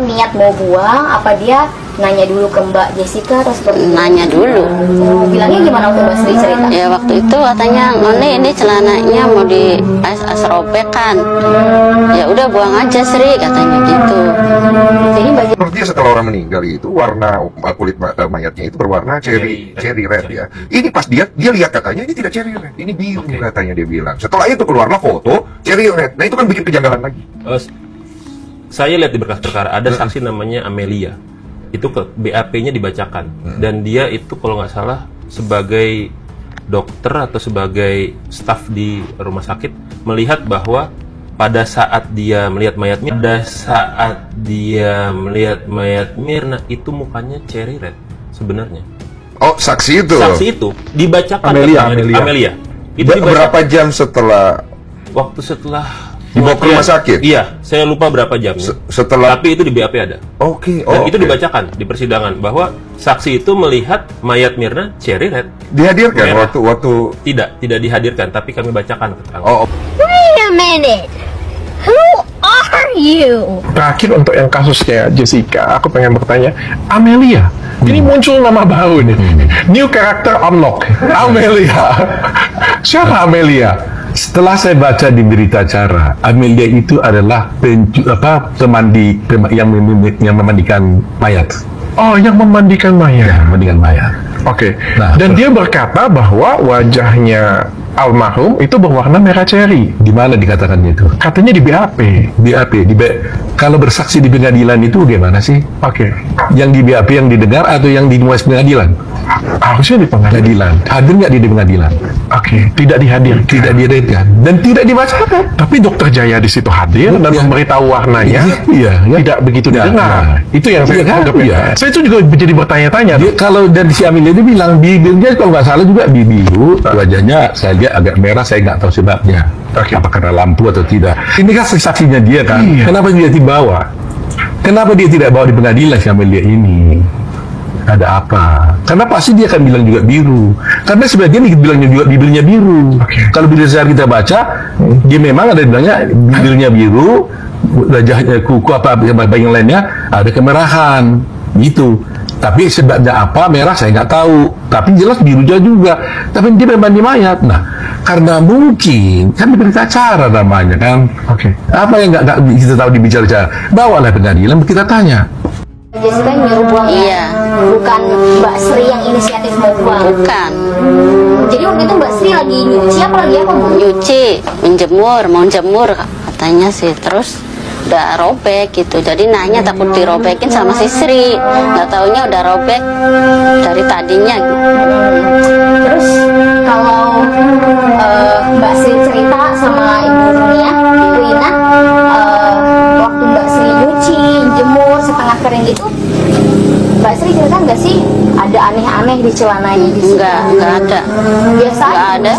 Niat mau buang, apa dia nanya dulu ke Mbak Jessica atau seperti itu? Nanya dulu. Bilangnya gimana waktu Mbak Sri cerita? Ya waktu itu katanya, ini celananya mau di robek kan. Ya udah buang aja Sri, katanya gitu. Jadi Mbak Menurut dia setelah orang meninggal itu warna kulit mayatnya itu berwarna cherry red ya. Ini pas dia lihat katanya ini tidak cherry red, ini biru katanya dia bilang. Setelah itu keluarlah foto cherry red. Nah itu kan bikin kejanggalan lagi. Saya lihat di berkas perkara ada saksi namanya Amelia. Itu ke BAP-nya dibacakan dan dia itu kalau nggak salah sebagai dokter atau sebagai staf di rumah sakit melihat bahwa pada saat dia melihat mayat Mirna itu mukanya cherry red sebenarnya. Oh, saksi itu. Saksi itu dibacakan Amelia. Itu berapa jam setelah setelah dibawa ke rumah sakit? Iya, saya lupa berapa jamnya. Setelah. Tapi itu di BAP ada. Dan itu dibacakan di persidangan bahwa saksi itu melihat mayat Mirna cherry red. Dihadirkan waktu tidak dihadirkan, tapi kami bacakan keterangan. Wait a minute. Who are you? Terakhir untuk yang kasusnya Jessica, aku pengen bertanya, Amelia. Ini muncul nama baru nih. New character unlock. Amelia. Siapa Amelia? Setelah saya baca di berita acara, Amelia itu adalah yang memandikan mayat. Oh, yang memandikan mayat. Ya, memandikan mayat. Oke. Nah, dan dia berkata bahwa wajahnya almarhum itu berwarna merah ceri. Di mana dikatakannya itu? Katanya di BAP. Kalau bersaksi di pengadilan itu bagaimana sih? Oke. Yang di BAP yang didengar atau yang di pengadilan? Harusnya di pengadilan. Hadir nggak di pengadilan? Oke, tidak dihadirkan. Tidak dihadirkan dan tidak dibacakan. Tapi Dokter Jaya di situ hadir dan memberitahu warnanya. Tidak begitu didengar. Itu yang saya anggap ya. Saya itu juga menjadi bertanya-tanya. Kalau dari si Amelia dia bilang bibirnya kalau nggak salah juga biru, wajahnya saya lihat agak merah, saya nggak tahu sebabnya. Apa karena lampu atau tidak? Ini kan saksinya dia kan. Kenapa dia dibawa? Kenapa dia tidak bawa di pengadilan si Amelia ini? Ada apa? Karena pasti dia akan bilang juga biru. Karena sebagian bilangnya juga bibirnya biru. Kalau bibir saya kita baca, dia memang ada bilangnya bibirnya biru, wajahnya kuku apa yang lainnya ada kemerahan gitu. Tapi sebabnya apa merah saya nggak tahu. Tapi jelas biru juga. Tapi dia memang di mayat. Nah, karena mungkin kan berita acara namanya kan. Apa yang nggak kita tahu dibicara? Bawalah pengadilan kita tanya. Jessica nyuruh buang Iya. Bukan Mbak Sri yang inisiatif mau buang. Bukan. Jadi waktu itu Mbak Sri lagi nyuci apa lagi apa Bu? Nyuci, mau jemur katanya sih. Terus udah robek gitu. Jadi nanya takut dirobekin sama si Sri. Nggak taunya udah robek dari tadinya gitu. Terus kalau Mbak Sri cerita sama Ibu Ina, waktu Mbak Sri nyuci, jemur setengah kering gitu, Mbak Sri cerita nggak sih ada aneh-aneh di celananya? Nggak ada. Biasa. Nggak ada.